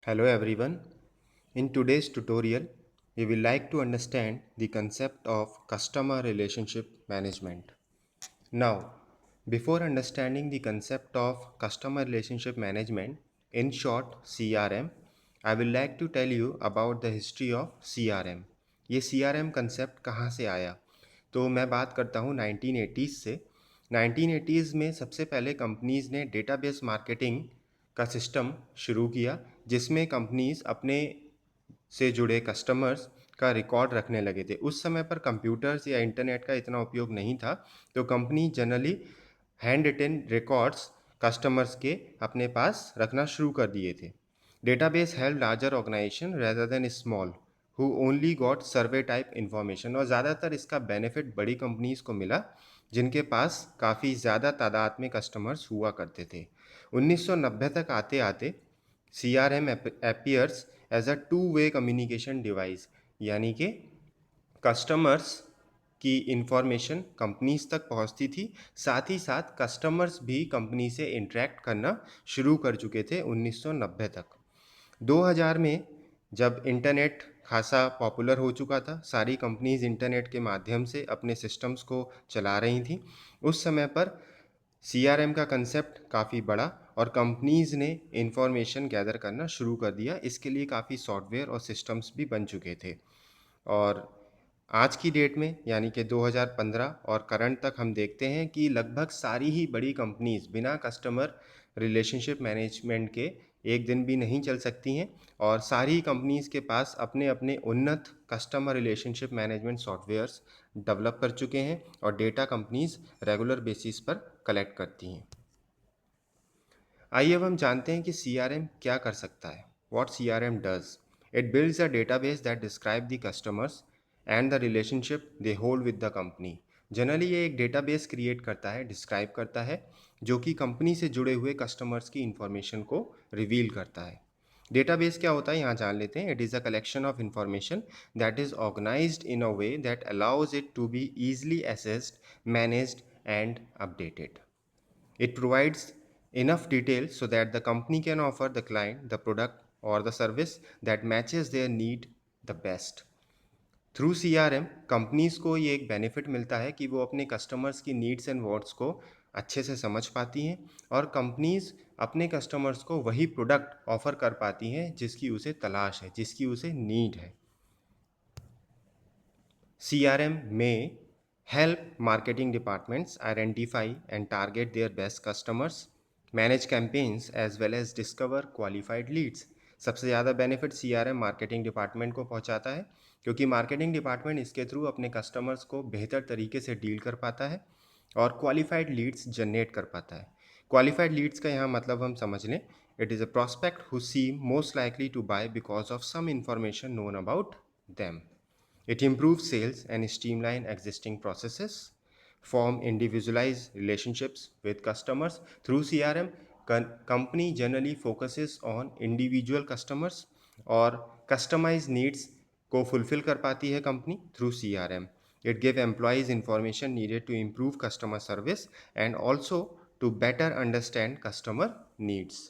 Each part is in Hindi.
Hello everyone. In today's tutorial, we will like to understand the concept of customer relationship management. Now, before understanding the concept of customer relationship management, in short CRM, I will like to tell you about the history of CRM. ये CRM concept कहाँ से आया? तो मैं बात करता हूँ 1980s से। 1980s में सबसे पहले कंपनीज़ ने डेटाबेस मार्केटिंग का सिस्टम शुरू किया, जिसमें कंपनीज़ अपने से जुड़े कस्टमर्स का रिकॉर्ड रखने लगे थे। उस समय पर कंप्यूटर्स या इंटरनेट का इतना उपयोग नहीं था, तो company generally hand written records customers के अपने पास रखना शुरू कर दिए थे। Database help larger organisation rather than small who only got survey type information, और ज़्यादातर इसका बेनिफिट बड़ी कंपनीज़ को मिला जिनके पास काफ़ी ज़्यादा तादाद में कस्टमर्स हुआ करते थे। 1990 तक आते आते CRM appears as a two-way communication device, यानी कि कस्टमर्स की इंफॉर्मेशन कंपनीज तक पहुंचती थी, साथ ही साथ कस्टमर्स भी कंपनी से इंटरेक्ट करना शुरू कर चुके थे 1990 तक। 2000 में जब इंटरनेट खासा पॉपुलर हो चुका था, सारी कंपनीज इंटरनेट के माध्यम से अपने सिस्टम्स को चला रही थी, उस समय पर CRM का कंसेप्ट काफ़ी बढ़ा और कंपनीज़ ने इंफॉर्मेशन गैदर करना शुरू कर दिया। इसके लिए काफ़ी सॉफ्टवेयर और सिस्टम्स भी बन चुके थे। और आज की डेट में यानी कि 2015 और करंट तक हम देखते हैं कि लगभग सारी ही बड़ी कंपनीज़ बिना कस्टमर रिलेशनशिप मैनेजमेंट के एक दिन भी नहीं चल सकती हैं, और सारी कंपनीज़ के पास अपने अपने उन्नत customer relationship management softwares develop कर चुके हैं और डेटा कंपनीज़ रेगुलर बेसिस पर कलेक्ट करती हैं। आइए अब हम जानते हैं कि CRM क्या कर सकता है। What CRM does? It builds a database that describe the customers and the relationship they hold with the company. Generally ये एक डेटाबेस क्रिएट करता है, डिस्क्राइब करता है, जो कि कंपनी से जुड़े हुए कस्टमर्स की इंफॉर्मेशन को रिवील करता है। डेटाबेस क्या होता है यहाँ जान लेते हैं। It is a collection of information that is organised in a way that allows it to be easily accessed, managed and updated. It provides enough detail so that the company can offer the client the product or the service that matches their need the best. Through CRM companies को ये एक बेनिफिट मिलता है कि वो अपने कस्टमर्स की नीड्स एंड वांट्स को अच्छे से समझ पाती हैं, और कंपनीज अपने कस्टमर्स को वही प्रोडक्ट ऑफर कर पाती हैं जिसकी उसे तलाश है, जिसकी उसे नीड है। CRM may help marketing departments identify and target their best customers, manage campaigns as well as discover qualified leads. सबसे ज़्यादा बेनिफिट CRM मार्केटिंग डिपार्टमेंट को पहुंचाता है, क्योंकि मार्केटिंग डिपार्टमेंट इसके थ्रू अपने कस्टमर्स को बेहतर तरीके से डील कर पाता है और क्वालिफाइड लीड्स जनरेट कर पाता है। क्वालिफाइड लीड्स का यहाँ मतलब हम समझ लें, it is a prospect who seem most likely to buy because of some information known about them. It improves sales and streamline existing processes, form individualized relationships with customers. Through CRM, company generally focuses on individual customers और customized needs को fulfill कर पाती है company through CRM. It gives employees information needed to improve customer service and also to better understand customer needs.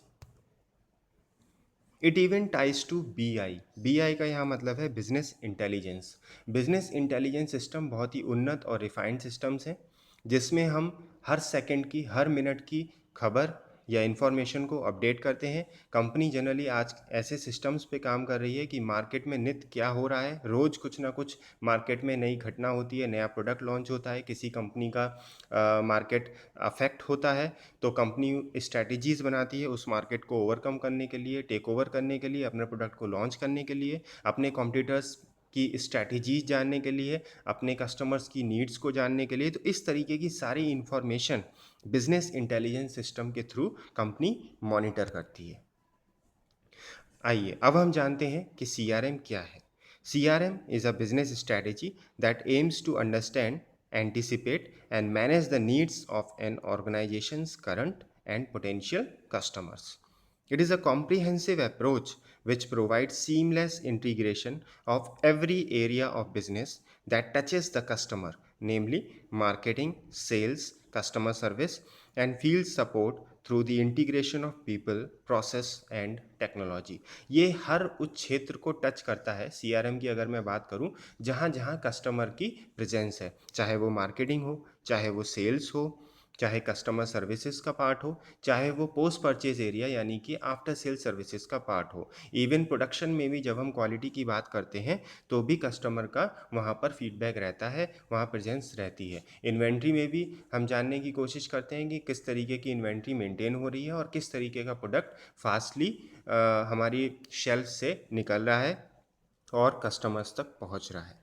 It even ties to BI का यहाँ मतलब है business intelligence. Business intelligence system बहुत ही उन्नत और रिफाइंड सिस्टम्स हैं, जिसमें हम हर सेकंड की, हर मिनट की खबर या इन्फॉर्मेशन को अपडेट करते हैं. कंपनी जनरली आज ऐसे सिस्टम्स पे काम कर रही है कि मार्केट में नित्य क्या हो रहा है, रोज़ कुछ ना कुछ मार्केट में नई घटना होती है, नया प्रोडक्ट लॉन्च होता है, किसी कंपनी का मार्केट अफेक्ट होता है, तो कंपनी स्ट्रैटेजीज़ बनाती है उस मार्केट को ओवरकम करने के लिए, टेक ओवर करने के लिए, अपने प्रोडक्ट को लॉन्च करने के लिए, अपने कॉम्पिटिटर्स की स्ट्रैटेजीज जानने के लिए, अपने कस्टमर्स की नीड्स को जानने के लिए. तो इस तरीके की सारी इंफॉर्मेशन बिजनेस इंटेलिजेंस सिस्टम के थ्रू कंपनी मॉनिटर करती है. आइए अब हम जानते हैं कि CRM क्या है. CRM is a business strategy that aims to understand, anticipate, and manage the needs of an organization's current and potential customers. It is a comprehensive approach which provides seamless integration of every area of business that touches the customer, namely marketing, sales, customer service, and field support through the integration of people, process and technology. ये हर उस क्षेत्र को टच करता है, सीआरएम की अगर मैं बात करूं, जहां जहां कस्टमर की प्रेजेंस है, चाहे वो मार्केटिंग हो, चाहे वो सेल्स हो, चाहे कस्टमर सर्विसेज का पार्ट हो, चाहे वो पोस्ट परचेज एरिया यानी कि आफ्टर सेल सर्विसेज का पार्ट हो। इवन प्रोडक्शन में भी जब हम क्वालिटी की बात करते हैं तो भी कस्टमर का वहाँ पर फीडबैक रहता है, वहाँ प्रेजेंस रहती है। इन्वेंट्री में भी हम जानने की कोशिश करते हैं कि किस तरीके की इन्वेंट्री मेंटेन हो रही है और किस तरीके का प्रोडक्ट फास्टली हमारी शेल्फ से निकल रहा है और कस्टमर्स तक पहुँच रहा है।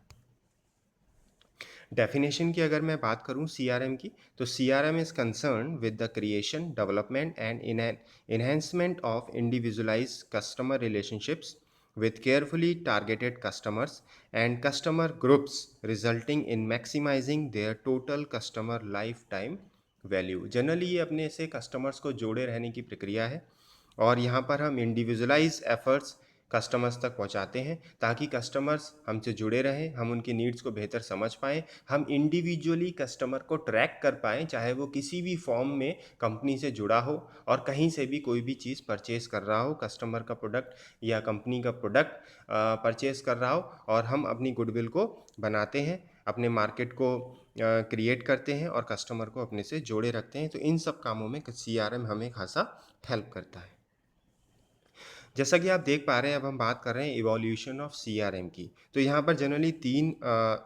डेफिनेशन की अगर मैं बात करूं सीआरएम की, तो CRM is concern with the creation, development and enhancement of individualized customer relationships with carefully targeted customers and customer groups, resulting in maximizing their total customer lifetime value। Generally ये अपने से कस्टमर्स को जोड़े रहने की प्रक्रिया है और यहाँ पर हम इंडिविजुअलाइज एफर्ट्स कस्टमर्स तक पहुँचाते हैं ताकि कस्टमर्स हमसे जुड़े रहें, हम उनकी नीड्स को बेहतर समझ पाएँ, हम इंडिविजुअली कस्टमर को ट्रैक कर पाएँ, चाहे वो किसी भी फॉर्म में कंपनी से जुड़ा हो और कहीं से भी कोई भी चीज़ परचेज़ कर रहा हो, कस्टमर का प्रोडक्ट या कंपनी का प्रोडक्ट परचेज़ कर रहा हो, और हम अपनी गुडविल को बनाते हैं, अपने मार्केट को क्रिएट करते हैं और कस्टमर को अपने से जोड़े रखते हैं। तो इन सब कामों में सीआरएम हमें खासा हेल्प करता है। जैसा कि आप देख पा रहे हैं, अब हम बात कर रहे हैं इवोल्यूशन ऑफ सीआरएम की। तो यहाँ पर जनरली 3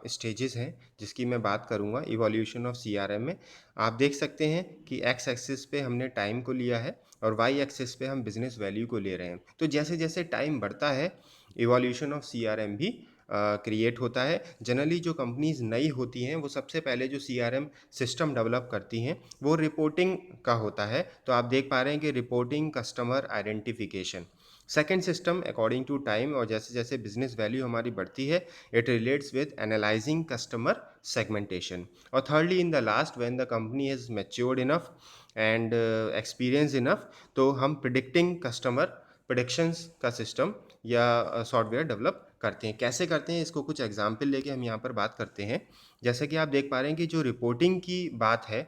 स्टेजेस हैं जिसकी मैं बात करूँगा इवोल्यूशन ऑफ सीआरएम में। आप देख सकते हैं कि एक्स एक्सिस पे हमने टाइम को लिया है और वाई एक्सिस पे हम बिजनेस वैल्यू को ले रहे हैं। तो जैसे जैसे टाइम बढ़ता है, इवोल्यूशन ऑफ सीआरएम भी क्रिएट होता है। जनरली जो कंपनीज नई होती हैं वो सबसे पहले जो सीआरएम सिस्टम डेवलप करती हैं वो रिपोर्टिंग का होता है। तो आप देख पा रहे हैं कि reporting, customer identification. Second system according to time और जैसे जैसे बिजनेस वैल्यू हमारी बढ़ती है, it relates with analysing customer segmentation. और thirdly in the last, when the company is matured enough and experience enough, तो हम प्रिडिक्टिंग कस्टमर प्रिडिक्शंस का सिस्टम या सॉफ्टवेयर डेवलप करते हैं। कैसे करते हैं, इसको कुछ एग्जाम्पल लेके हम यहाँ पर बात करते हैं। जैसे कि आप देख पा रहे हैं कि जो रिपोर्टिंग की बात है,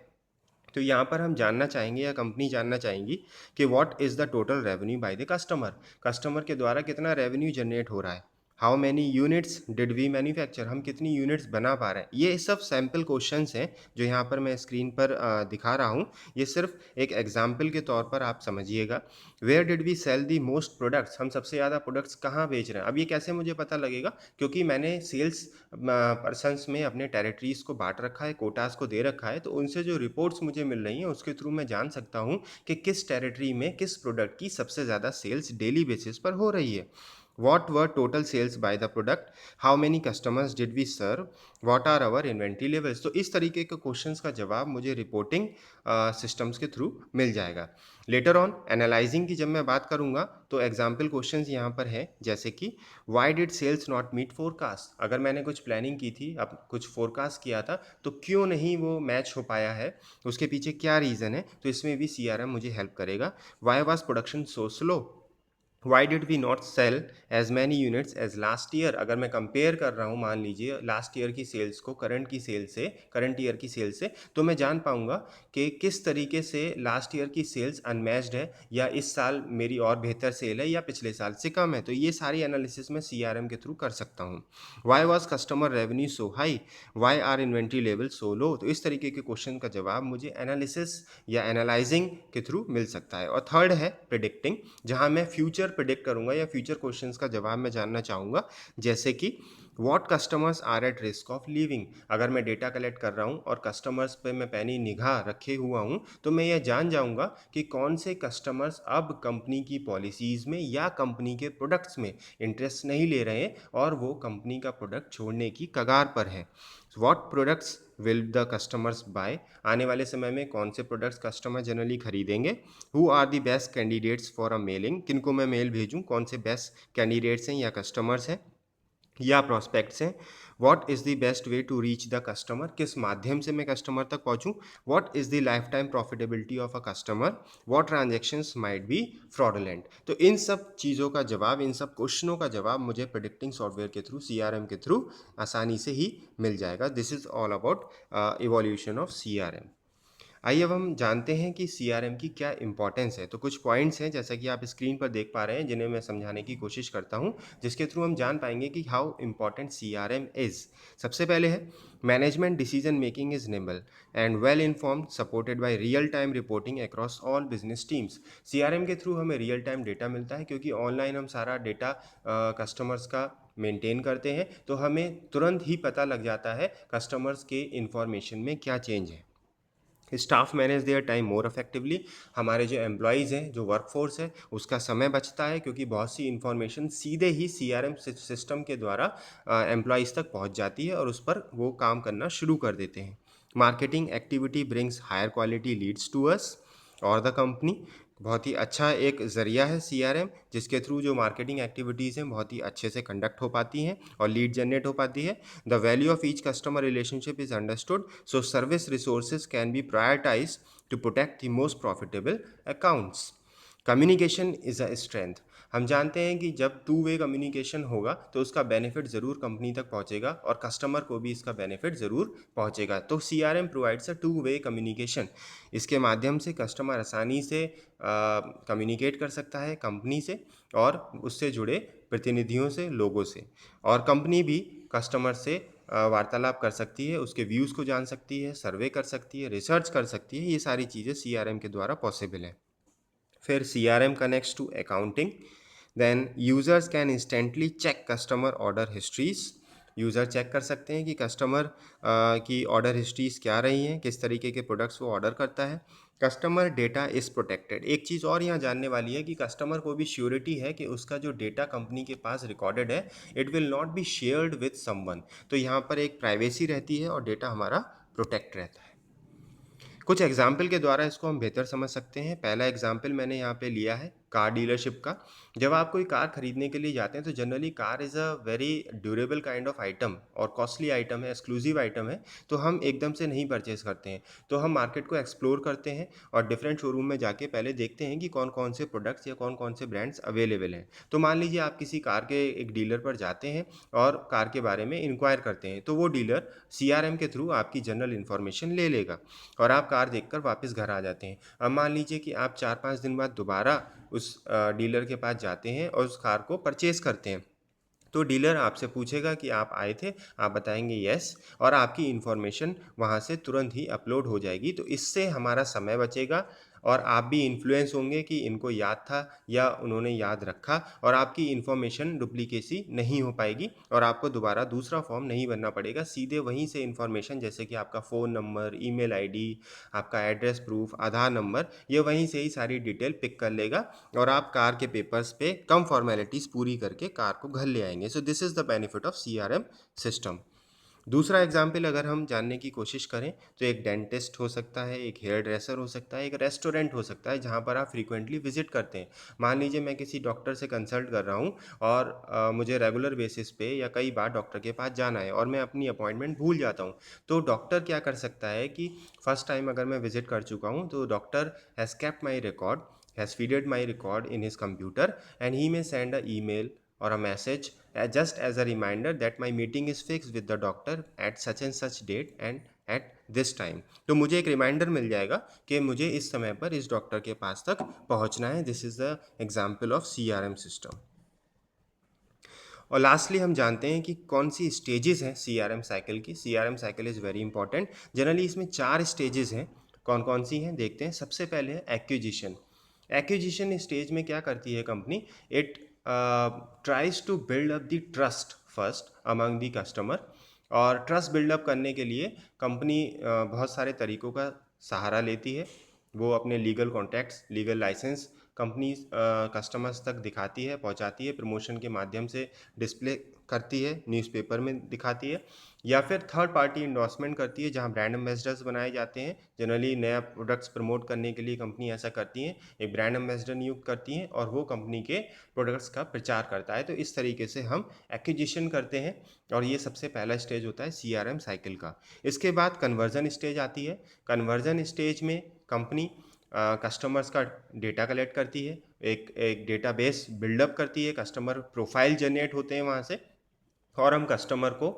तो यहाँ पर हम जानना चाहेंगे या कंपनी जानना चाहेंगी कि what is the total revenue by the customer. Customer के द्वारा कितना रेवेन्यू जनरेट हो रहा है। How many units did we manufacture, हम कितनी यूनिट्स बना पा रहे हैं। ये सब सैम्पल क्वेश्चंस हैं जो यहाँ पर मैं स्क्रीन पर दिखा रहा हूँ। ये सिर्फ एक एग्जाम्पल के तौर पर आप समझिएगा। Where did we sell the most products, हम सबसे ज़्यादा प्रोडक्ट्स कहाँ बेच रहे हैं। अब ये कैसे मुझे पता लगेगा, क्योंकि मैंने सेल्स पर्सनस में अपने टेरिटरीज़ को बांट रखा है, कोटास को दे रखा है। तो उनसे जो रिपोर्ट्स मुझे मिल रही हैं उसके थ्रू मैं जान सकता हूँ कि किस टेरिटरी में किस प्रोडक्ट की सबसे ज़्यादा सेल्स डेली बेसिस पर हो रही है। What were total sales by the product? How many customers did we serve? What are our inventory levels? तो इस तरीके के क्वेश्चंस का जवाब मुझे रिपोर्टिंग सिस्टम्स के थ्रू मिल जाएगा। लेटर ऑन एनालाइजिंग की जब मैं बात करूंगा तो एग्जाम्पल क्वेश्चंस यहाँ पर है, जैसे कि why did sales not meet forecast. अगर मैंने कुछ प्लानिंग की थी, अब कुछ फोरकास्ट किया था, तो क्यों नहीं वो मैच हो पाया है, उसके पीछे क्या रीज़न है। तो इसमें भी सीआरएम मुझे हेल्प करेगा। Why was production so slow, why did we not sell as many units as last year. अगर मैं कंपेयर कर रहा हूँ, मान लीजिए लास्ट ईयर की सेल्स को करंट ईयर की सेल्स से, तो मैं जान पाऊंगा कि किस तरीके से लास्ट ईयर की सेल्स अनमैच्ड है या इस साल मेरी और बेहतर सेल है या पिछले साल से कम है। तो ये सारी एनालिसिस मैं सीआरएम के थ्रू कर सकता हूँ। Why was customer revenue so high, why are inventory level so low. तो इस तरीके के क्वेश्चन का जवाब मुझे एनालिसिस या एनालाइजिंग के थ्रू मिल सकता है। और थर्ड है प्रिडिक्टिंग, जहां मैं फ्यूचर प्रिडिक्ट करूंगा या फ्यूचर क्वेश्चंस का जवाब मैं जानना चाहूँगा, जैसे कि what customers are at risk of leaving. अगर मैं डेटा कलेक्ट कर रहा हूँ और कस्टमर्स पे मैं पैनी निगाह रखे हुआ हूँ, तो मैं यह जान जाऊँगा कि कौन से कस्टमर्स अब कंपनी की पॉलिसीज़ में या कंपनी के प्रोडक्ट्स में इंटरेस्ट नहीं ले रहे और वो कंपनी का प्रोडक्ट छोड़ने की कगार पर है। What products will the customers buy, आने वाले समय में कौन से प्रोडक्ट्स कस्टमर जनरली खरीदेंगे। Who are the best candidates for a mailing, किनको मैं मेल भेजूं, कौन से बेस्ट कैंडिडेट्स हैं या कस्टमर्स हैं या प्रॉस्पेक्ट्स हैं। What is the best way to reach the customer, किस माध्यम से मैं कस्टमर तक पहुंचूं। What is the lifetime profitability of a customer, what transactions might be fraudulent. तो इन सब चीज़ों का जवाब, इन सब क्वेश्चनों का जवाब मुझे प्रिडिक्टिंग सॉफ्टवेयर के थ्रू, सीआरएम के थ्रू आसानी से ही मिल जाएगा। This is all about evolution of CRM. आइए अब हम जानते हैं कि सीआरएम की क्या इंपॉर्टेंस है। तो कुछ पॉइंट्स हैं जैसा कि आप स्क्रीन पर देख पा रहे हैं जिन्हें मैं समझाने की कोशिश करता हूं, जिसके थ्रू हम जान पाएंगे कि हाउ इम्पॉर्टेंट सीआरएम इज। सबसे पहले है management decision making is nimble and well informed supported by real time reporting across all business teams. CRM के थ्रू हमें रियल टाइम डेटा मिलता है क्योंकि ऑनलाइन हम सारा डेटा कस्टमर्स का मेंटेन करते हैं, तो हमें तुरंत ही पता लग जाता है कस्टमर्स के इंफॉर्मेशन में क्या चेंज है। Staff manage their time more effectively. हमारे जो एम्प्लॉयज़ हैं, जो वर्कफोर्स है, उसका समय बचता है क्योंकि बहुत सी इंफॉर्मेशन सीधे ही सीआरएम सिस्टम के द्वारा एम्प्लॉयज़ तक पहुंच जाती है और उस पर वो काम करना शुरू कर देते हैं। Marketing activity brings higher quality leads to us और द कंपनी। बहुत ही अच्छा एक ज़रिया है सीआरएम, जिसके थ्रू जो मार्केटिंग एक्टिविटीज़ हैं बहुत ही अच्छे से कंडक्ट हो पाती हैं और लीड जनरेट हो पाती है। The value of each customer relationship is understood, so service resources can be prioritise to protect the most profitable accounts. Communication is a strength. हम जानते हैं कि जब टू वे कम्युनिकेशन होगा तो उसका बेनिफिट ज़रूर कंपनी तक पहुंचेगा और कस्टमर को भी इसका बेनिफिट ज़रूर पहुंचेगा। तो CRM provides a two way communication. इसके माध्यम से कस्टमर आसानी से कम्युनिकेट कर सकता है कंपनी से और उससे जुड़े प्रतिनिधियों से, लोगों से, और कंपनी भी कस्टमर से वार्तालाप कर सकती है, उसके व्यूज़ को जान सकती है, सर्वे कर सकती है, रिसर्च कर सकती है। ये सारी चीज़ें सीआरएम के द्वारा पॉसिबल है। फिर CRM connects to accounting. Then users can instantly check customer order histories. User check कर सकते हैं कि कस्टमर की ऑर्डर हिस्ट्रीज क्या रही हैं, किस तरीके के प्रोडक्ट्स वो ऑर्डर करता है। Customer data is protected. एक चीज़ और यहाँ जानने वाली है कि कस्टमर को भी श्योरिटी है कि उसका जो डेटा कंपनी के पास रिकॉर्डेड है, it will not be shared with someone. तो यहाँ पर एक प्राइवेसी रहती है और डेटा हमारा प्रोटेक्ट रहता है। कुछ एग्जाम्पल के द्वारा इसको हम बेहतर समझ सकते हैं। पहला एग्जाम्पल मैंने यहाँ पे लिया है कार डीलरशिप का। जब आप कोई कार खरीदने के लिए जाते हैं तो generally car is a very durable kind of item और कॉस्टली आइटम है, एक्सक्लूसिव आइटम है, तो हम एकदम से नहीं परचेज करते हैं। तो हम मार्केट को एक्सप्लोर करते हैं और डिफरेंट शोरूम में जाके पहले देखते हैं कि कौन कौन से प्रोडक्ट्स या कौन कौन से ब्रांड्स अवेलेबल हैं। तो मान लीजिए आप किसी कार के एक डीलर पर जाते हैं और कार के बारे में इंक्वायर करते हैं, तो वो डीलर सीआरएम के थ्रू आपकी जनरल इन्फॉर्मेशन ले लेगा और आप कार देखकर वापस घर आ जाते हैं। अब मान लीजिए कि आप 4-5 दिन बाद दोबारा उस डीलर के पास जाते हैं और उस कार को परचेज़ करते हैं, तो डीलर आपसे पूछेगा कि आप आए थे, आप बताएंगे यस, और आपकी इन्फॉर्मेशन वहाँ से तुरंत ही अपलोड हो जाएगी। तो इससे हमारा समय बचेगा और आप भी इन्फ्लुएंस होंगे कि इनको याद था या उन्होंने याद रखा, और आपकी इन्फॉर्मेशन डुप्लीकेसी नहीं हो पाएगी और आपको दोबारा दूसरा फॉर्म नहीं भरना पड़ेगा। सीधे वहीं से इन्फॉर्मेशन जैसे कि आपका फ़ोन नंबर, ईमेल आईडी, आपका एड्रेस प्रूफ, आधार नंबर, ये वहीं से ही सारी डिटेल पिक कर लेगा और आप कार के पेपर्स पे कम फॉर्मेलिटीज़ पूरी करके कार को घर ले आएंगे। So this is the benefit of CRM system. दूसरा एग्जाम्पल अगर हम जानने की कोशिश करें तो एक डेंटिस्ट हो सकता है, एक हेयर ड्रेसर हो सकता है, एक रेस्टोरेंट हो सकता है जहाँ पर आप फ्रीक्वेंटली विजिट करते हैं। मान लीजिए मैं किसी डॉक्टर से कंसल्ट कर रहा हूँ और मुझे रेगुलर बेसिस पे या कई बार डॉक्टर के पास जाना है और मैं अपनी अपॉइंटमेंट भूल जाता हूँ। तो डॉक्टर क्या कर सकता है कि फर्स्ट टाइम अगर मैं विजिट कर चुका हूँ तो doctor has kept my record, has feeded my record in his computer, and he may send an email or a message just as a reminder that my meeting is fixed with the doctor at such and such date and at this time। तो मुझे एक रिमाइंडर मिल जाएगा कि मुझे इस समय पर इस डॉक्टर के पास तक पहुंचना है। This is the example of CRM system. और लास्टली हम जानते हैं कि कौन सी स्टेजेस हैं सीआरएम साइकिल की। CRM cycle is very important. Generally इसमें 4 स्टेजेस हैं। कौन कौन सी हैं देखते हैं। सबसे पहले है एक्विजिशन। एक्विजिशन स्टेज में क्या करती है company, it tries to build up the trust first among the customer. और ट्रस्ट बिल्डअप करने के लिए कंपनी बहुत सारे तरीकों का सहारा लेती है। वो अपने legal contacts, legal licence company customers तक दिखाती है, पहुंचाती है, प्रमोशन के माध्यम से डिस्प्ले करती है, न्यूज़पेपर में दिखाती है, या फिर थर्ड पार्टी इंडोर्समेंट करती है जहां ब्रांड एम्बेसडर्स बनाए जाते हैं। जनरली नया प्रोडक्ट्स प्रमोट करने के लिए कंपनी ऐसा करती हैं, एक ब्रांड एम्बेसडर नियुक्त करती हैं और वो कंपनी के प्रोडक्ट्स का प्रचार करता है। तो इस तरीके से हम एक्विजिशन करते हैं और ये सबसे पहला स्टेज होता है सीआरएम साइकिल का। इसके बाद कन्वर्जन स्टेज आती है। कन्वर्जन स्टेज में कंपनी कस्टमर्स का डेटा कलेक्ट करती है, एक एक डेटाबेस बिल्डअप करती है, कस्टमर प्रोफाइल जनरेट होते हैं वहाँ से, और हम कस्टमर को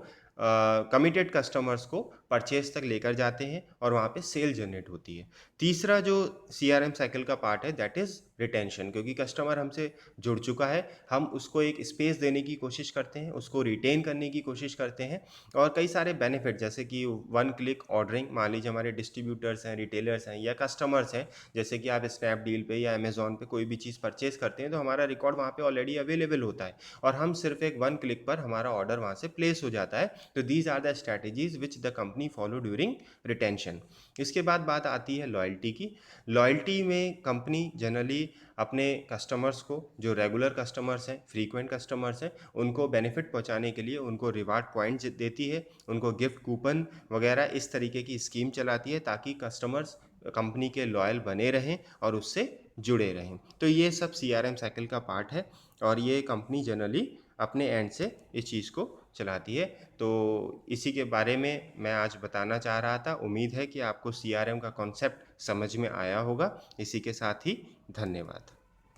कमिटेड कस्टमर्स को परचेज तक लेकर जाते हैं और वहाँ पे सेल जनरेट होती है। तीसरा जो CRM साइकिल का पार्ट है दैट इज़ रिटेंशन, क्योंकि कस्टमर हमसे जुड़ चुका है, हम उसको एक स्पेस देने की कोशिश करते हैं, उसको रिटेन करने की कोशिश करते हैं और कई सारे बेनिफिट जैसे कि वन क्लिक ऑर्डरिंग, मान लीजिए हमारे डिस्ट्रीब्यूटर्स हैं, रिटेलर्स हैं या कस्टमर्स हैं, जैसे कि आप स्नैपडील पे या अमेजोन पे कोई भी चीज़ परचेज करते हैं तो हमारा रिकॉर्ड वहाँ पे ऑलरेडी अवेलेबल होता है और हम सिर्फ एक वन क्लिक पर हमारा ऑर्डर वहाँ से प्लेस हो जाता है। तो these are the strategies which the company follow during retention. इसके बाद बात आती है लॉयल्टी की। लॉयल्टी में कंपनी जनरली अपने कस्टमर्स को, जो रेगुलर कस्टमर्स हैं, फ्रीक्वेंट कस्टमर्स हैं, उनको बेनिफिट पहुंचाने के लिए उनको रिवार्ड पॉइंट्स देती है, उनको गिफ्ट कूपन वगैरह इस तरीके की स्कीम चलाती है ताकि कस्टमर्स कंपनी के लॉयल बने रहें और उससे जुड़े रहें। तो ये सब CRM साइकिल का पार्ट है और ये कंपनी जनरली अपने एंड से इस चीज़ को चलाती है। तो इसी के बारे में मैं आज बताना चाह रहा था। उम्मीद है कि आपको CRM का कॉन्सेप्ट समझ में आया होगा। इसी के साथ ही धन्यवाद।